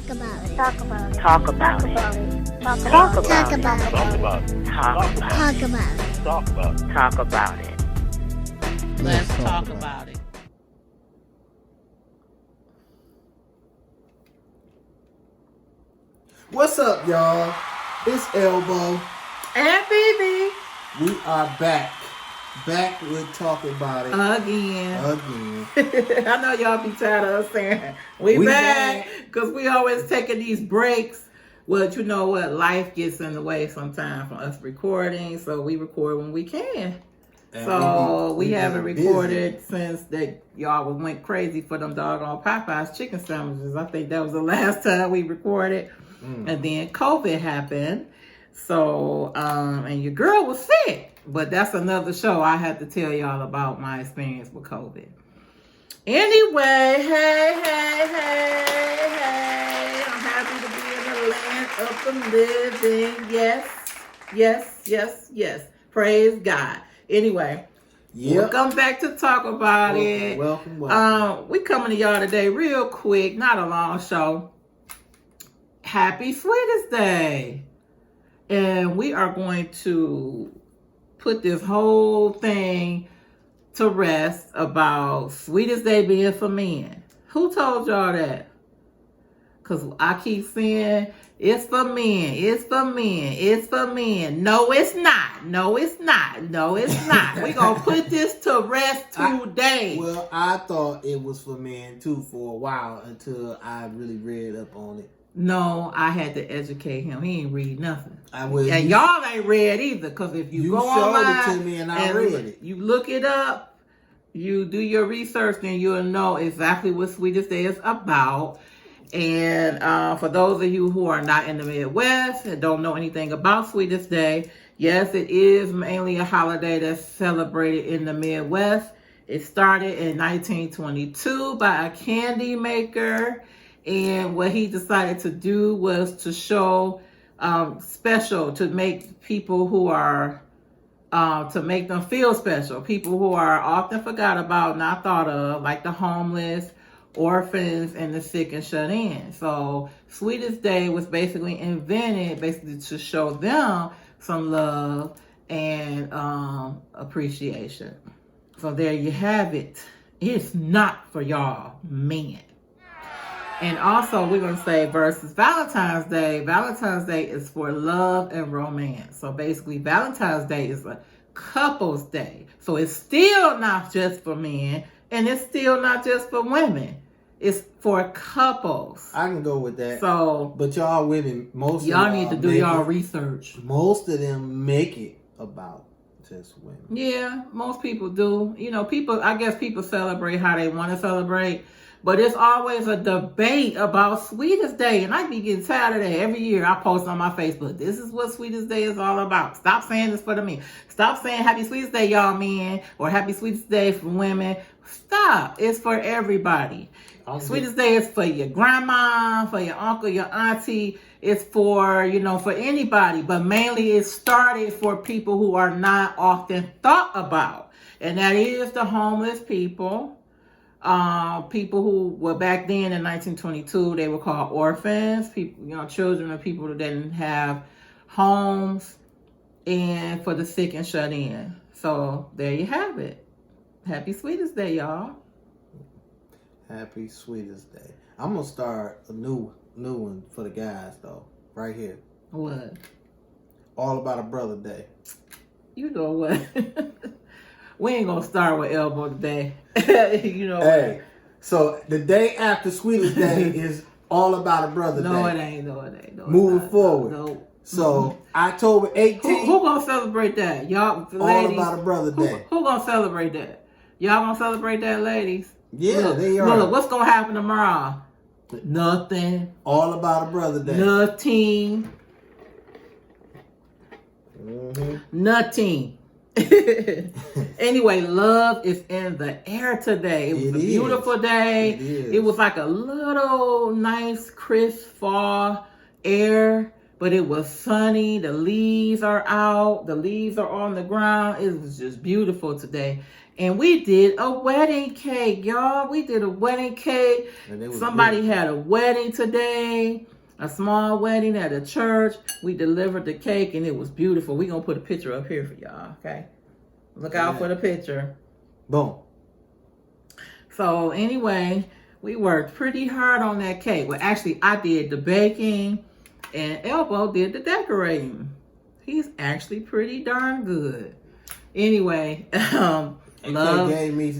Talk about it. Talk about it. Talk about it. Talk Talk about it. about Talk it. about it. Talk about it. Talk about Talk about it. Talk about it. it. Talk about it. Let's talk about it. What's up, y'all? It's Elbow. And BB. We are back. Back with Talk About It Again. again. I know y'all be tired of us saying we back because we always taking these breaks. Well, you know what? Life gets in the way sometimes from us recording, so we record when we can. And So we been haven't busy. recorded since that y'all went crazy for them doggone Popeyes chicken sandwiches. I think that was the last time we recorded. And then COVID happened. So, and your girl was sick. But that's another show. I have to tell y'all about my experience with COVID. Anyway, hey. I'm happy to be in the land of the living. Yes. Praise God. Anyway, Yep. welcome back to Talk About It. Welcome. We coming to y'all today real quick, not a long show. Happy Sweetest Day. And we are going to put this whole thing to rest about Sweetest Day being for men. Who told y'all that? Because I keep saying, it's for men, it's for men, it's for men. No, it's not. No, it's not. We're going to put this to rest today. Well, I thought it was for men too for a while until I really read up on it. No, I had to educate him. He ain't read nothing. And y'all ain't read either, because if you go showed online it to me and I read it. You look it up, you do your research, then you'll know exactly what Sweetest Day is about. And for those of you who are not in the Midwest and don't know anything about Sweetest Day, yes, it is mainly a holiday that's celebrated in the Midwest. It started in 1922 by a candy maker. And what he decided to do was to show special, to make people who are, to make them feel special. People who are often forgot about, not thought of, like the homeless, orphans, and the sick and shut in. So Sweetest Day was basically invented to show them some love and appreciation. So there you have it. It's not for y'all men. And also, we're going to say versus Valentine's Day. Valentine's Day is for love and romance. So basically, Valentine's Day is a couple's day. So it's still not just for men, and it's still not just for women. It's for couples. I can go with that. So, but y'all women, y'all need to do y'all research. Most of them make it about just women. Yeah, most people do. You know, I guess people celebrate how they want to celebrate. But it's always a debate about Sweetest Day. And I be getting tired of that. Every year I post on my Facebook, this is what Sweetest Day is all about. Stop saying this for the men. Stop saying Happy Sweetest Day, y'all men. Or Happy Sweetest Day for women. Stop. It's for everybody. Sweetest Day is for your grandma, for your uncle, your auntie. It's for, for anybody. But mainly it started for people who are not often thought about. And that is the homeless people. People who were back then in 1922, they were called orphans, people, children of people that didn't have homes, and for the sick and shut in. So there you have it. Happy Sweetest Day, y'all. Happy Sweetest Day. I'm gonna start a new one for the guys though, right here. What? All About a Brother Day. You know what? We ain't gonna start with elbow today. Hey, so the day after Sweetest Day is All About a Brother Day. No, it ain't. No, Moving forward. No. So October 18th. Who gonna celebrate that? Y'all, All ladies. About a Brother Day. Who gonna celebrate that? Y'all gonna celebrate that, ladies? Yeah, they are. Look, what's gonna happen tomorrow? Nothing. All About a Brother Day. Nothing. Nothing. Anyway, love is in the air today. It was a beautiful day. It was like a little nice, crisp fall air, but it was sunny. The leaves are out. The leaves are on the ground. It was just beautiful today. And we did a wedding cake, y'all. We did a wedding cake. Somebody had a wedding today, a small wedding at a church. We delivered the cake and it was beautiful. We're going to put a picture up here for y'all, okay? Look out for the picture. Boom. So anyway, we worked pretty hard on that cake. Well, actually, I did the baking and Elbow did the decorating. He's actually pretty darn good. Anyway, love gave me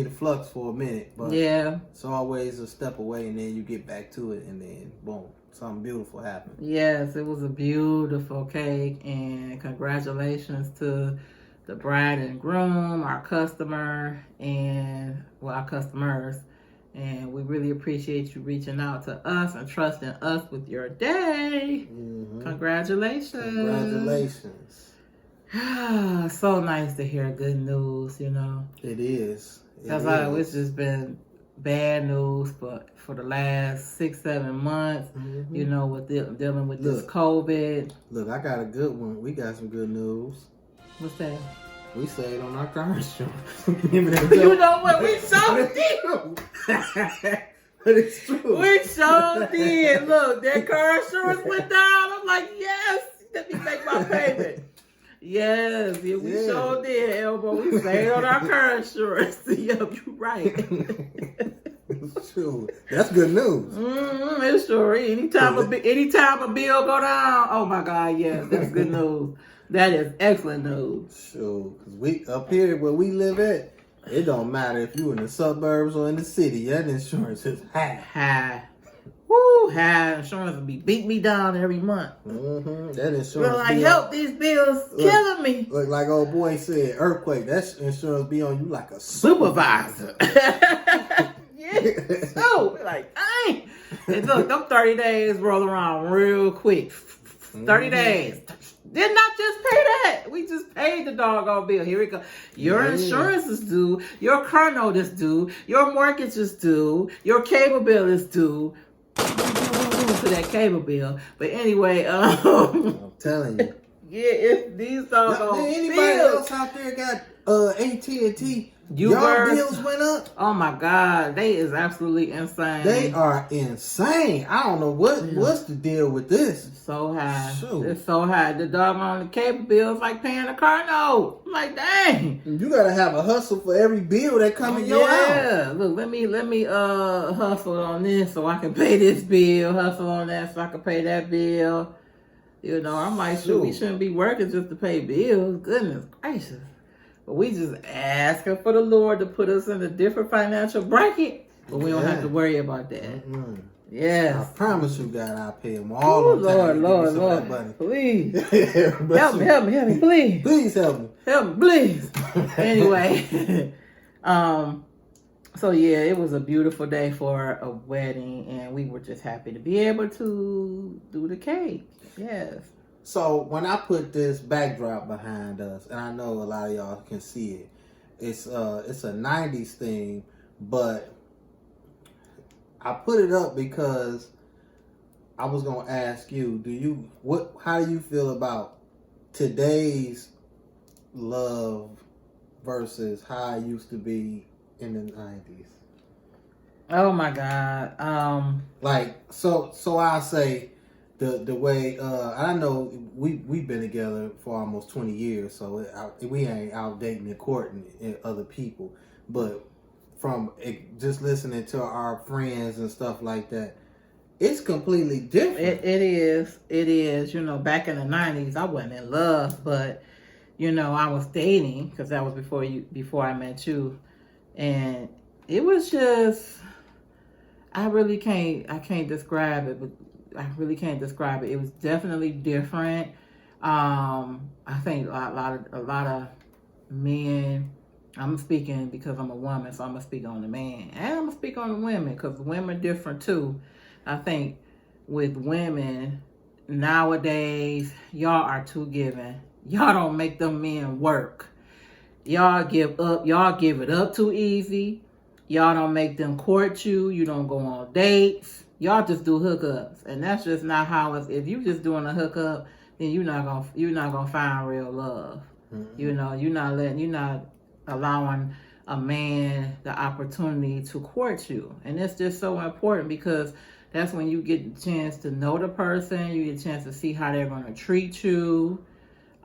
the flux for a minute, but yeah, it's always a step away, and then you get back to it, and then boom, something beautiful happened. Yes, it was a beautiful cake, and congratulations to the bride and groom, our customer, and our customers. And we really appreciate you reaching out to us and trusting us with your day. Mm-hmm. Congratulations. Congratulations. So nice to hear good news, you know. It is. Because it's just been bad news for the last 6-7 months, you know, with dealing with this COVID. Look, I got a good one. We got some good news. What's that? We saved on our car insurance. You know what? We sure did. But it's true. We sure did. Look, that car insurance went down. I'm like, yes, let me make my payment. Yes, yeah, we sure did, Elbow. We saved on our car insurance. Yep, you're right. It's true. That's good news. It's sure. Anytime a bill go down, oh my God, yes, that's good news. That is excellent news. Sure, because we up here where we live at, it don't matter if you in the suburbs or in the city. That insurance is high. High. Woo, high insurance will be beat me down every month. That insurance. Well, I help these bills killing me. Look, like old boy said, earthquake. That insurance be on you like a supervisor. Yeah. So like, dang. And look, them 30 days roll around real quick. 30 days. Did not just pay that. We just paid the doggone bill. Here we go. Your insurance is due. Your car note is due. Your mortgage is due. Your cable bill is due. To that cable bill. But anyway, I'm telling you. Yeah, if these doggone anybody bills else out there got AT&T? Y'all bills went up. Oh my God, they is absolutely insane. They are insane. I don't know what's the deal with this. It's so high. Shoot. It's so high. The doggone the cable bill is like paying a car note. I'm like, dang. You gotta have a hustle for every bill that come in your house. Yeah. Look, let me hustle on this so I can pay this bill. Hustle on that so I can pay that bill. You know, I'm like, shoot, we shouldn't be working just to pay bills. Goodness gracious. But we just asking for the Lord to put us in a different financial bracket. But we don't have to worry about that. Yes. I promise you, God, I'll pay them all on time. Lord, please. help me, please. Please help me. Help me, please. Anyway, so yeah, it was a beautiful day for a wedding, and we were just happy to be able to do the cake. Yes. So when I put this backdrop behind us, and I know a lot of y'all can see it, it's a 90's thing, but I put it up because I was gonna ask you, how do you feel about today's love versus how it used to be in the 90's? Oh my God. Like so I say the way I know we've been together for almost 20 years, so we ain't out dating and courting other people, but from just listening to our friends and stuff like that, it's completely different. It is. You know, back in the 90's, I wasn't in love, but you know, I was dating because that was before I met you, and it was just, I can't describe it, but I really can't describe it. It was definitely different. I think a lot of men. I'm speaking because I'm a woman, so I'm gonna speak on the man, and I'm gonna speak on the women because women are different too. I think with women nowadays, y'all are too giving. Y'all don't make them men work. Y'all give up. Y'all give it up too easy. Y'all don't make them court you. You don't go on dates. Y'all just do hookups, and that's just not how it's. If you just doing a hookup, then you're not gonna find real love. You know, you're not allowing a man the opportunity to court you. And it's just so important because that's when you get the chance to know the person, you get a chance to see how they're going to treat you.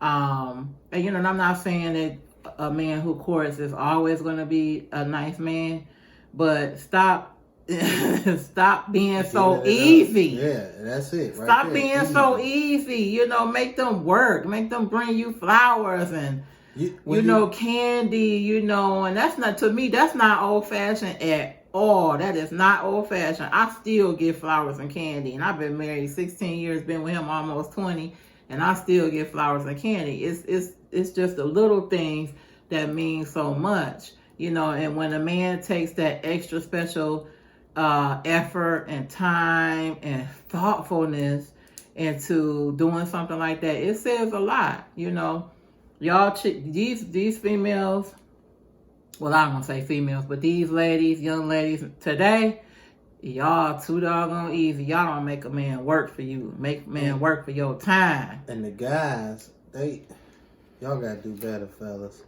And you know, and I'm not saying that a man who courts is always going to be a nice man, but stop stop being so easy. Yeah, that's it. Right Stop there. being so easy. You know, make them work. Make them bring you flowers and you know, candy, you know, and that's not, to me, that's not old fashioned at all. That is not old fashioned. I still get flowers and candy, and I've been married 16 years, been with him almost 20, and I still get flowers and candy. It's just the little things that mean so much, you know. And when a man takes that extra special effort and time and thoughtfulness into doing something like that, it says a lot, you know. Y'all, these females, well, I don't want to say females, but these ladies, young ladies today, y'all too doggone easy. Y'all don't make a man work for you. Make a man work for your time. And the guys, y'all got to do better, fellas.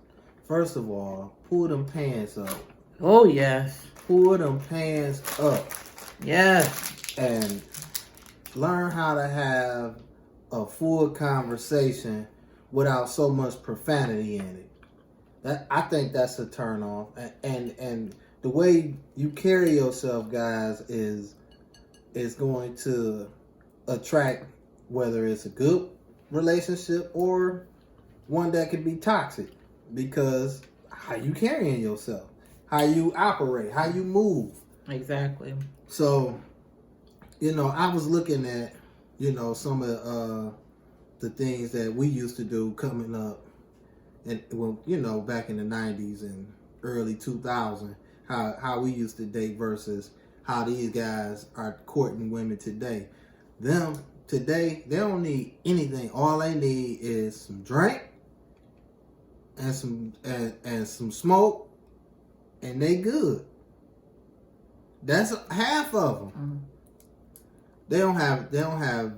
First of all, pull them pants up. Oh, yes. Pull them pants up. Yes. And learn how to have a full conversation without so much profanity in it. I think that's a turn off. And the way you carry yourself, guys, is going to attract, whether it's a good relationship or one that could be toxic, because how you carrying yourself, how you operate, how you move. Exactly. So, you know, I was looking at, you know, some of the things that we used to do coming up, and well, you know, back in the 90's and early 2000, how we used to date versus how these guys are courting women today. Them today, they don't need anything. All they need is some drink and some smoke, and they good. That's half of them. Mm-hmm. They don't have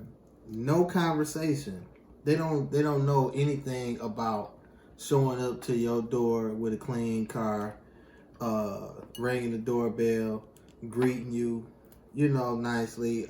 no conversation. They don't know anything about showing up to your door with a clean car, ringing the doorbell, greeting you, you know, nicely,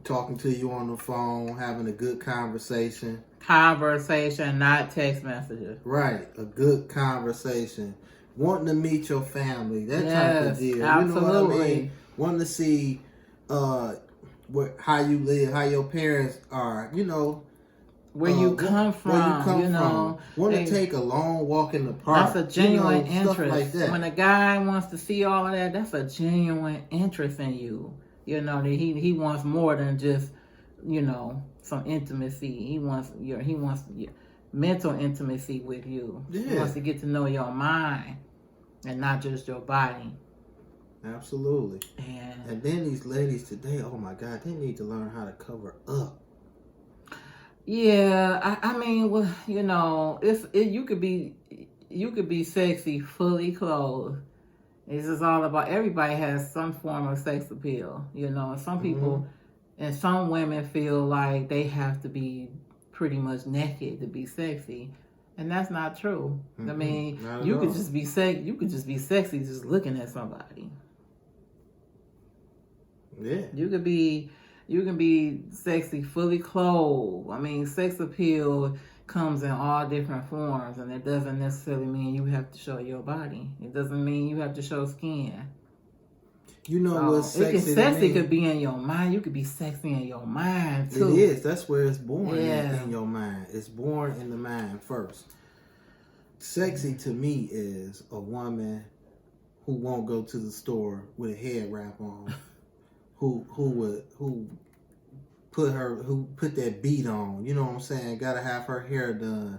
talking to you on the phone, having a good conversation. Conversation, not text messages. Right, a good conversation. Wanting to meet your family, that type of deal. Absolutely. You know what I mean? Wanting to see how you live, how your parents are, you know. Where you come from, you know. Want to take a long walk in the park. That's a genuine interest. Stuff like that. When a guy wants to see all of that, that's a genuine interest in you. You know, that he wants more than just, you know, some intimacy. He wants your mental intimacy with you. Yeah. He wants to get to know your mind and not just your body. Absolutely. And then these ladies today, oh my God, they need to learn how to cover up. Yeah, I mean, well, you know, you could be sexy fully clothed. It's just all about, everybody has some form of sex appeal, you know. And some people and some women feel like they have to be pretty much naked to be sexy, and that's not true. I mean, you could just be sexy just looking at somebody. Yeah. You can be sexy fully clothed. I mean, sex appeal comes in all different forms, and it doesn't necessarily mean you have to show your body. It doesn't mean you have to show skin. You know what's sexy could be in your mind. You could be sexy in your mind too. It is. That's where it's born in your mind. It's born in the mind first. Sexy to me is a woman who won't go to the store with a head wrap on. Who put that beat on, you know what I'm saying? Gotta have her hair done.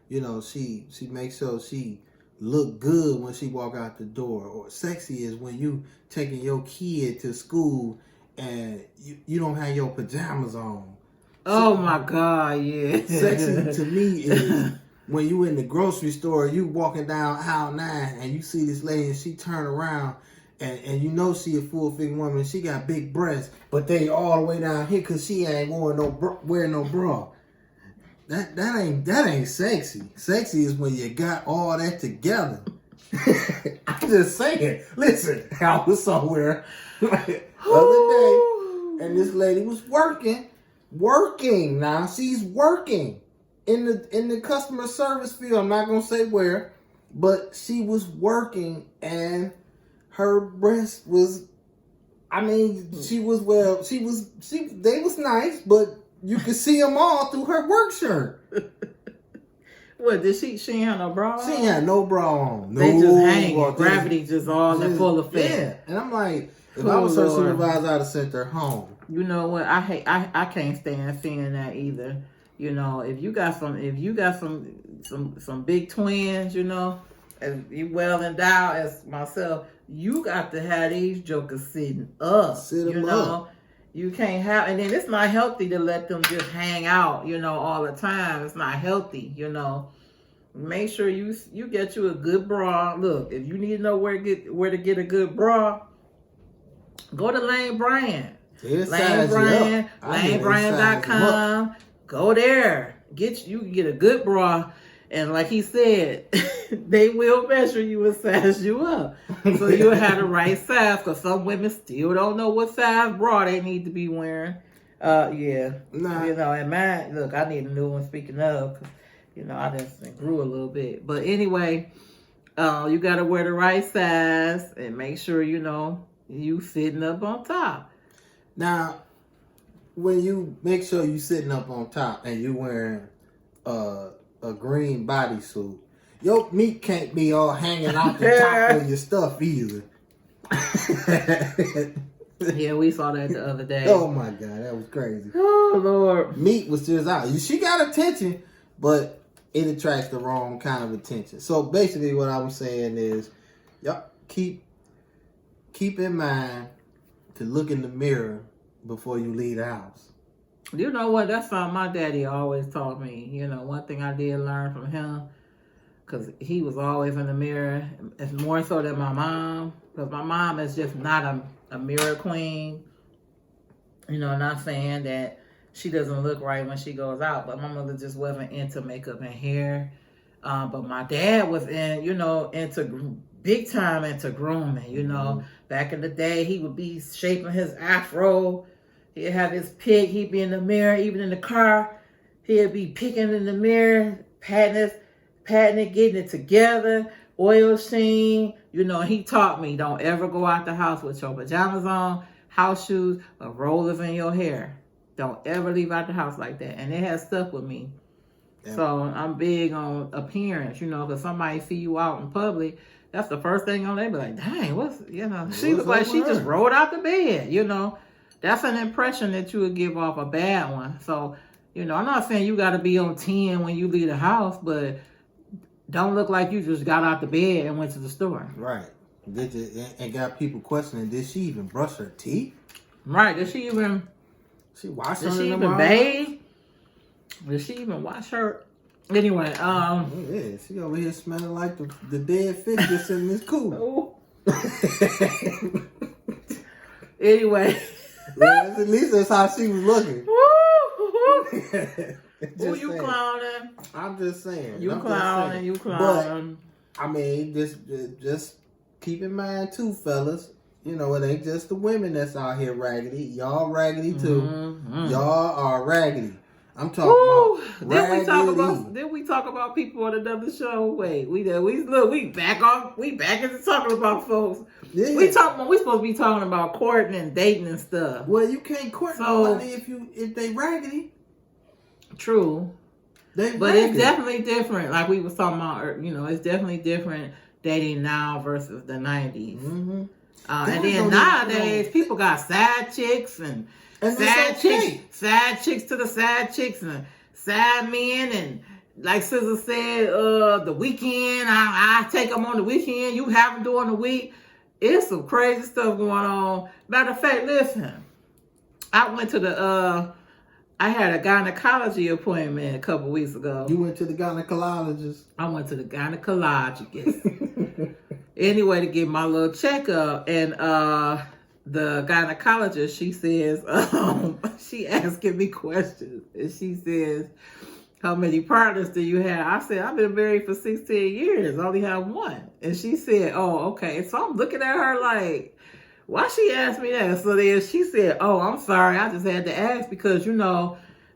You know, she makes sure she look good when she walk out the door. Or sexy is when you taking your kid to school and you don't have your pajamas on. Oh my God, yeah. Sexy to me is when you in the grocery store, you walking down aisle 9 and you see this lady and she turn around and you know she a full-figured woman. She got big breasts, but they all the way down here because she ain't wearing no bra. that ain't sexy. Sexy is when you got all that together. I'm just saying. Listen, I was somewhere the other day, and this lady was working. Now she's working in the customer service field. I'm not gonna say where, but she was working, and her breast was. I mean, they was nice, but you could see them all through her work shirt. What, did she ain't have no bra on? She ain't had no bra on. They just hanging. Gravity just all in full effect. Yeah. And I'm like, if I was her supervisor, I'd have sent her home. You know what? I can't stand seeing that either. You know, if you got some big twins, you know, as you well endowed as myself, you got to have these jokers sitting up. You know, you can't have, and then it's not healthy to let them just hang out, you know, all the time. It's not healthy, you know. Make sure you get you a good bra. Look, if you need to know where to get a good bra, go to Lane Brand. Lane Brand, lanebrand.com. Go there. You can get a good bra. And like he said, they will measure you and size you up. So you'll have the right size, because some women still don't know what size bra they need to be wearing. Yeah. Nah. You know, and mine, look, I need a new one, speaking of, 'cause, you know, I just grew a little bit. But anyway, you got to wear the right size and make sure, you know, you sitting up on top. Now, when you make sure you sitting up on top and you wearing a green bodysuit, your meat can't be all hanging out the top of your stuff either. Yeah, we saw that the other day. Oh my God, that was crazy. Oh Lord. Meat was just out. She got attention, but it attracts the wrong kind of attention. So basically what I'm saying is, y'all keep in mind to look in the mirror before you leave the house. You know what? That's something my daddy always taught me. You know, one thing I did learn from him, because he was always in the mirror. It's more so than my mom, because my mom is just not a mirror queen. You know, not saying that she doesn't look right when she goes out, but my mother just wasn't into makeup and hair. But my dad was big time into grooming. You know, back in the day, he would be shaping his afro. He'd have his pick. He'd be in the mirror, even in the car. He'd be picking in the mirror, patting it, getting it together, oil sheen. You know, he taught me, don't ever go out the house with your pajamas on, house shoes, or rollers in your hair. Don't ever leave out the house like that. And it has stuck with me. Yeah. So I'm big on appearance, you know, because somebody see you out in public, that's the first thing on there. Be like, dang, she looked like she just rolled out the bed, you know. That's an impression that you would give off a bad one. So, you know, I'm not saying you got to be on 10 when you leave the house, but don't look like you just got out the bed and went to the store. Right. And got people questioning, did she even brush her teeth? Right. Did she even bathe? Did she even wash her? Anyway, yeah, she over here smelling like the dead fish that's in this cooler. Anyway. Well, at least that's how she was looking. Who you clowning? I'm just saying. You clowning. But, I mean, just keep in mind too, fellas. You know, it ain't just the women that's out here raggedy. Y'all raggedy too. Mm-hmm. Y'all are raggedy. I'm talking about raggedy. Did we talk about people on another show? Wait, we back into talking about folks. Yeah. We supposed to be talking about courting and dating and stuff. Well, you can't court nobody if they raggedy. True. But it's definitely different. Like we was talking about, you know, it's definitely different dating now versus the 90s. Mm-hmm. And then nowadays, people got side chicks and side chicks to the side chicks and side men, and like Scissor said, the weekend, I take them on the weekend, you have them during the week. It's some crazy stuff going on. Matter of fact, listen, I went to I had a gynecology appointment a couple weeks ago. You went to the gynecologist? I went to the gynecologist. Anyway, to get my little checkup, and the gynecologist, she says, she asking me questions, and she says, how many partners do you have? I said, I've been married for 16 years. I only have one. And she said, oh, okay. So I'm looking at her like, why she asked me that? So then she said, oh, I'm sorry. I just had to ask because,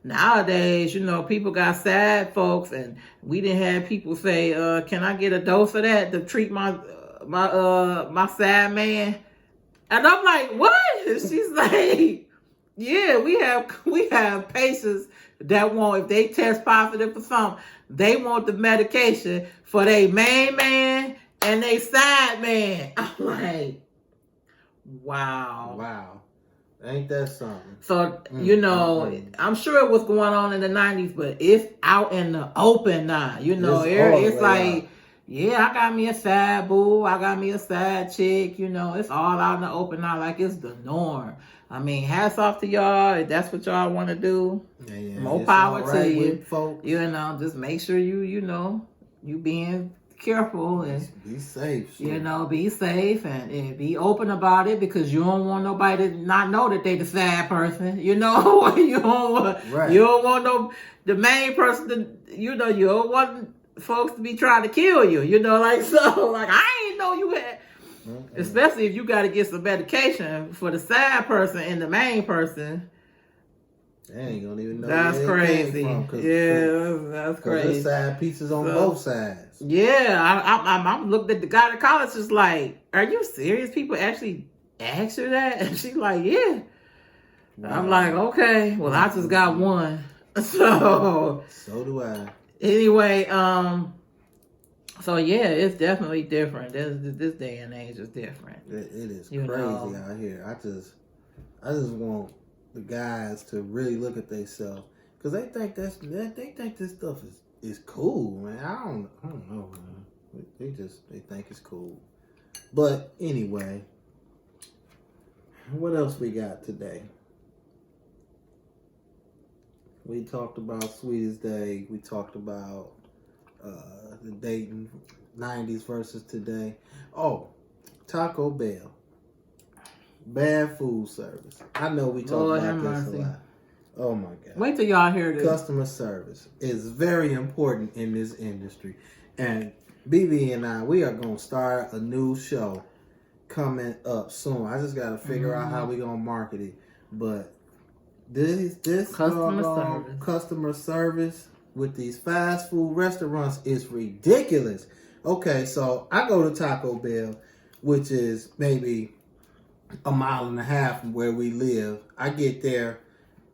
nowadays, people got sad folks, and we didn't have people say, can I get a dose of that to treat my sad man? And I'm like, what? And she's like, yeah, we have patients that want, if they test positive for something, they want the medication for their main man and their side man. I'm like, wow. Wow. Ain't that something? So, I'm sure it was going on in the 90s, but it's out in the open now. It's like, yeah, I got me a sad boo. I got me a sad chick. It's all out in the open now, like it's the norm. I mean, hats off to y'all. If that's what y'all want to do, more power to you. Folks. Just make sure you being careful and be safe. Be safe and be open about it, because you don't want nobody to not know that they the sad person. You don't want the main person to, you don't want folks to be trying to kill you. I ain't know you had. Mm-hmm. Especially if you got to get some medication for the sad person and the main person. They ain't gonna even know. That's crazy. That's crazy. There's sad pieces on both sides. Yeah, I'm looking at the gynecologist like, are you serious? People actually ask her that, and she's like, yeah. Wow. I'm like, okay, well, I just got one, so do I. Anyway, so yeah, it's definitely different. This day and age is different. It is crazy out here. I just want the guys to really look at themselves, because they think this stuff is cool, man. I don't know, man. They think it's cool. But anyway, what else we got today? We talked about Sweetest Day. We talked about the dating 90s versus today. Oh, Taco Bell. Bad food service. I know we talk about this a lot. Oh my God. Wait till y'all hear this. Customer service is very important in this industry. And BB and I, we are going to start a new show coming up soon. I just got to figure out how we're going to market it. But this customer service with these fast food restaurants is ridiculous. Okay, so I go to Taco Bell, which is maybe a mile and a half from where we live. I get there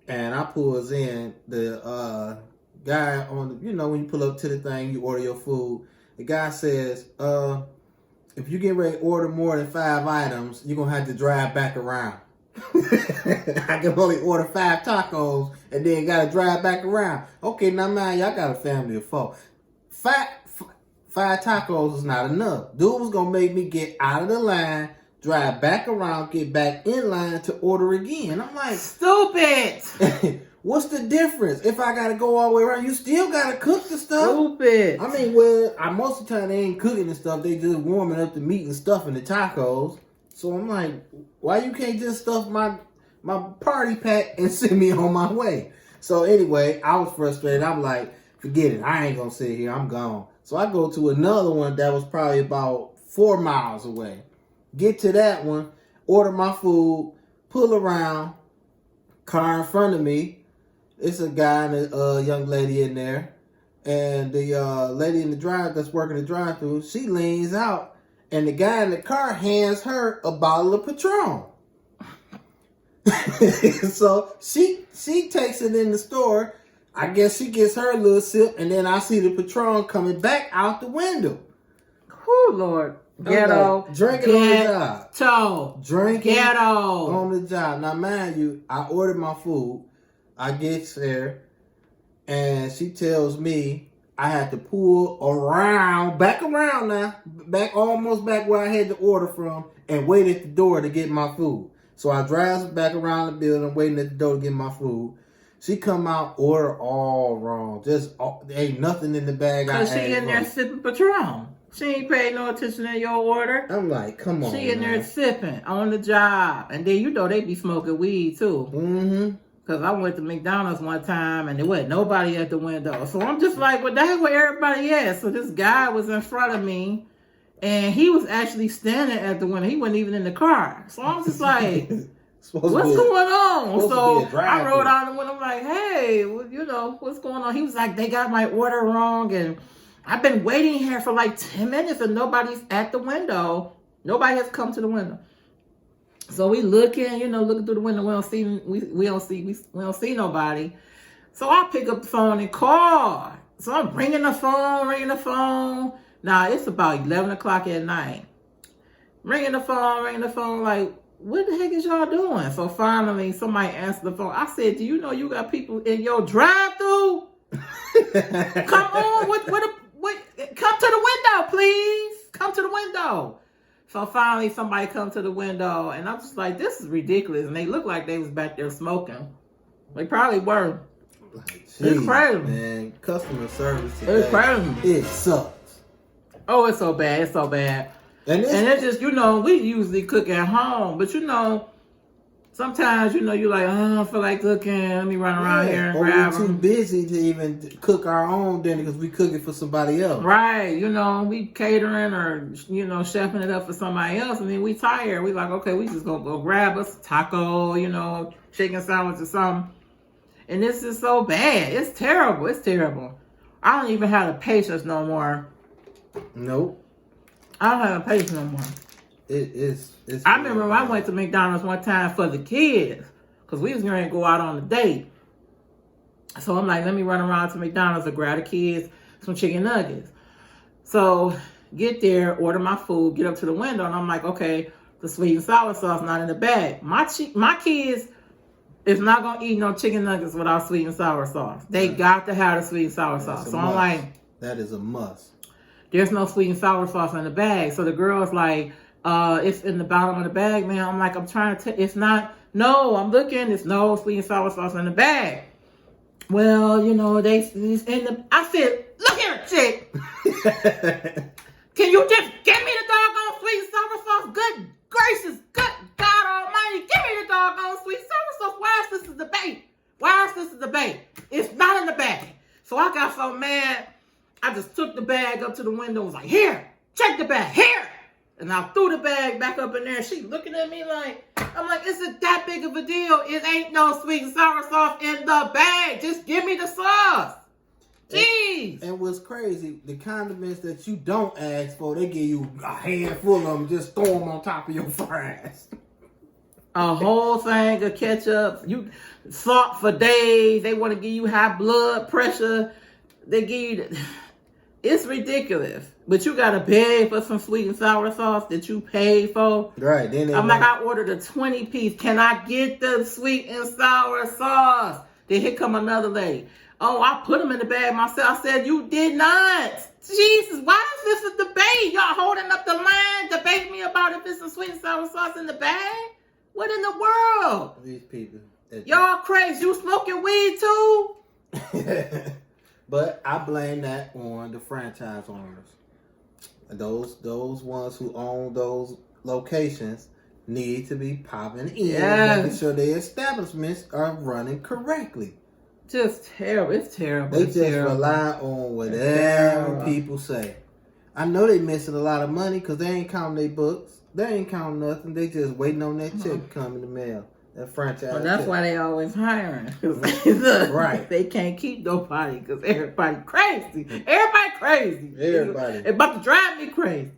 and I pulls in. The guy on the, when you pull up to the thing, you order your food. The guy says, if you get ready to order more than 5 items, you're going to have to drive back around. I can only order 5 tacos and then got to drive back around. Okay, now man, y'all got a family of 4. 5 tacos is not enough. Dude was going to make me get out of the line, drive back around, get back in line to order again. I'm like, stupid. What's the difference? If I got to go all the way around, you still got to cook the stuff. Stupid. I mean, most of the time they ain't cooking the stuff. They just warming up the meat and stuff in the tacos. So I'm like, why you can't just stuff my party pack and send me on my way? So anyway, I was frustrated. I'm like, forget it. I ain't going to sit here. I'm gone. So I go to another one that was probably about 4 miles away. Get to that one, order my food, pull around, car in front of me. It's a guy and a young lady in there. And the lady in the that's working the drive-thru, she leans out. And the guy in the car hands her a bottle of Patron. So she takes it in the store. I guess she gets her a little sip, and then I see the Patron coming back out the window. Oh Lord. Ghetto. Like, drinking on the job. Drinking on the job. Now, mind you, I ordered my food. I get there, and she tells me I had to pull back around now, almost back where I had to order from, and wait at the door to get my food. So I drive back around the building, waiting at the door to get my food. She come out, order all wrong. Just there ain't nothing in the bag. Cause she in there sipping Patron. She ain't paying no attention to your order. I'm like, come on. She in there sipping on the job, and then they be smoking weed too. Mm-hmm. Because I went to McDonald's one time and there wasn't nobody at the window. So I'm just like, well, that's where everybody at. So this guy was in front of me and he was actually standing at the window. He wasn't even in the car. So I'm just like, what's going on? So I rode out the window. I'm like, hey, well, you know, what's going on? He was like, they got my order wrong. And I've been waiting here for like 10 minutes and nobody's at the window. Nobody has come to the window. So we looking, you know, looking through the window. We don't see nobody. So I pick up the phone and call. So I'm ringing the phone. Now it's about 11 o'clock at night. Ringing the phone, like, what the heck is y'all doing? So finally somebody answered the phone. I said, do you know you got people in your drive-thru? Come on, what, come to the window, please. Come to the window. So finally somebody come to the window and I'm just like, this is ridiculous. And they look like they was back there smoking. They probably were. Like, it's crazy. Man, customer service today, it's crazy. It sucks. Oh, it's so bad. It's so bad. And it's just, you know, we usually cook at home. But, you know, sometimes, you know, you're like, oh, I don't feel like cooking. Let me run around here and grab them. We're too busy to even cook our own dinner because we cook it for somebody else. Right. You know, we catering or, you know, chefing it up for somebody else. And then we tired. We like, okay, we just gonna go grab us a taco, you know, chicken sandwich or something. And this is so bad. It's terrible. It's terrible. I don't even have the patience no more. Nope. I don't have the patience no more. It's I remember when I went to McDonald's one time for the kids because we was going to go out on a date. So I'm like, let me run around to McDonald's and grab the kids some chicken nuggets. So get there, order my food, get up to the window, and I'm like, okay, the sweet and sour sauce not in the bag. My kids is not going to eat no chicken nuggets without sweet and sour sauce. They got to have the sweet and sour sauce. So I'm like, that is a must. There's no sweet and sour sauce in the bag. So the girl's like, it's in the bottom of the bag, man. I'm like, I'm trying to it's not, no, I'm looking, there's no sweet and sour sauce in the bag. Well, you know, it's in the, I said, look here, chick. Can you just give me the doggone sweet and sour sauce? Good gracious, good God almighty, give me the doggone sweet and sour sauce. Why is this a debate? Why is this a debate? It's not in the bag. So I got so mad, I just took the bag up to the window and was like, here, check the bag, here. And I threw the bag back up in there. She looking at me like, I'm like, is it that big of a deal? It ain't no sweet and sour sauce in the bag. Just give me the sauce. Jeez. And what's crazy, the condiments that you don't ask for, they give you a handful of them, just throw them on top of your fries. A whole thing of ketchup. You salt for days. They want to give you high blood pressure. They give you... It's ridiculous. But you got to pay for some sweet and sour sauce that you paid for. Right. Then I'm like, I ordered a 20-piece. Can I get the sweet and sour sauce? Then here come another lady. Oh, I put them in the bag myself. I said, you did not. Jesus, why is this a debate? Y'all holding up the line, debating me about if it's a sweet and sour sauce in the bag? What in the world? These people. Y'all crazy. You smoking weed too? But I blame that on the franchise owners. Those ones who own those locations need to be popping in, making sure their establishments are running correctly. Just terrible. It's terrible. They just rely on whatever people say. I know they missing a lot of money because they ain't counting their books. They ain't counting nothing. They just waiting on that check to come in the mail. That franchise. Well, that's why they always hiring. Right. They can't keep nobody because everybody crazy. Everybody crazy. Everybody. It's about to drive me crazy.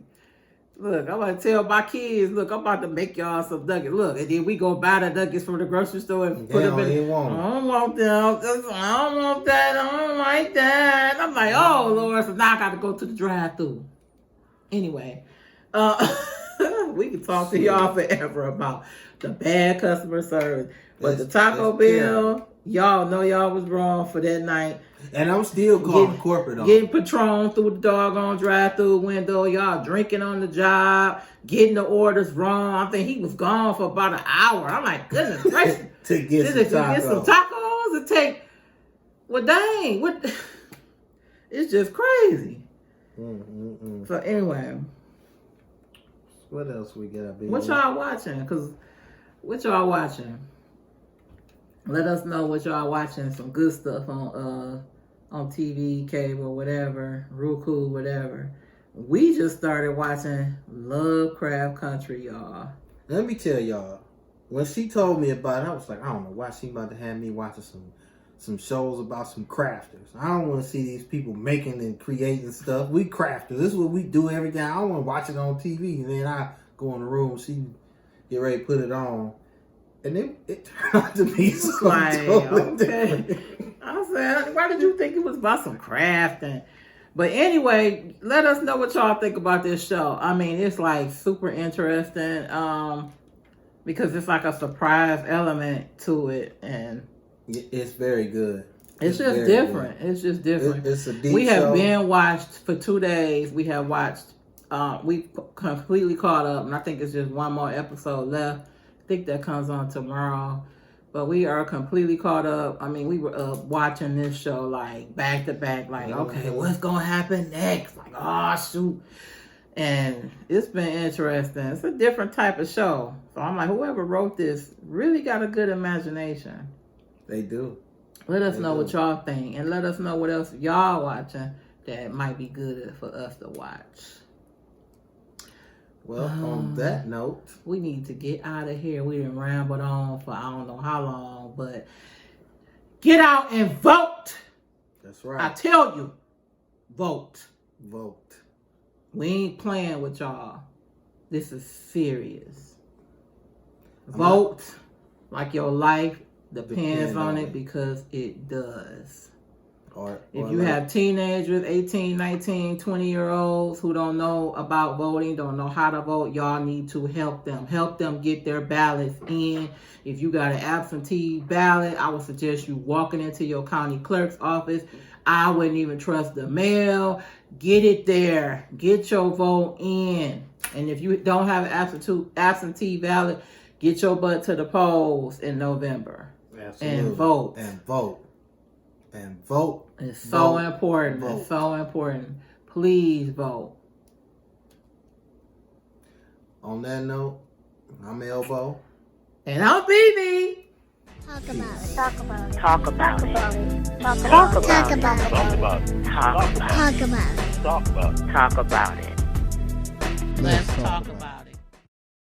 Look, I'm going to tell my kids, look, I'm about to make y'all some nuggets. Look, and then we go buy the nuggets from the grocery store and put them in. I don't want them. I don't want that. I don't like that. I'm like, oh, Lord. So now I got to go to the drive-thru. Anyway, we can talk to y'all forever about the bad customer service. But the Taco Bell, y'all know y'all was wrong for that night. And I'm still calling corporate on. Getting Patron through the doggone drive-through window. Y'all drinking on the job. Getting the orders wrong. I think he was gone for about an hour. I'm like, goodness gracious. to get some tacos and take... Well, dang. What? It's just crazy. So anyway... What else we got? What y'all watching? What y'all watching? Let us know what y'all watching. Some good stuff on TV, cable, whatever, Roku, whatever. We just started watching Lovecraft Country, y'all. Let me tell y'all, when she told me about it, I was like, I don't know why she about to have me watching some shows about some crafters. I don't want to see these people making and creating stuff. We crafters. This is what we do every day. I don't want to watch it on TV. And then I go in the room, she get ready to put it on. And it turned out to be something totally different. I said, why did you think it was about some crafting? But anyway, let us know what y'all think about this show. I mean, it's like super interesting because it's like a surprise element to it. And it's very good. It's just different. Good. It's just different. It's a deep We have show. been watched for 2 days. We have watched, we completely caught up. And I think it's just one more episode left. I think that comes on tomorrow. But we are completely caught up. I mean, we were watching this show like back to back. Like, okay, what's going to happen next? Like, oh, shoot. And it's been interesting. It's a different type of show. So I'm like, whoever wrote this really got a good imagination. They do. Let us know what y'all think. And let us know what else y'all watching that might be good for us to watch. Well, on that note, we need to get out of here. We done rambled on for I don't know how long, but get out and vote. That's right. I tell you, vote. Vote. We ain't playing with y'all. This is serious. Vote like your life depends on it because it does. If you have teenagers, 18, 19, 20-year-olds who don't know about voting, don't know how to vote, y'all need to help them. Help them get their ballots in. If you got an absentee ballot, I would suggest you walking into your county clerk's office. I wouldn't even trust the mail. Get it there. Get your vote in. And if you don't have an absentee ballot, get your butt to the polls in November. Absolutely. And vote. And vote. And vote. It's so important. Vote. It's so important. Please vote. On that note, I'm Elbow. And I'm BB. Talk about it. Talk about it. Talk about it. Talk Talk about about it. it. Talk about it. Talk about it. Talk about it. Talk about it. Let's talk about it.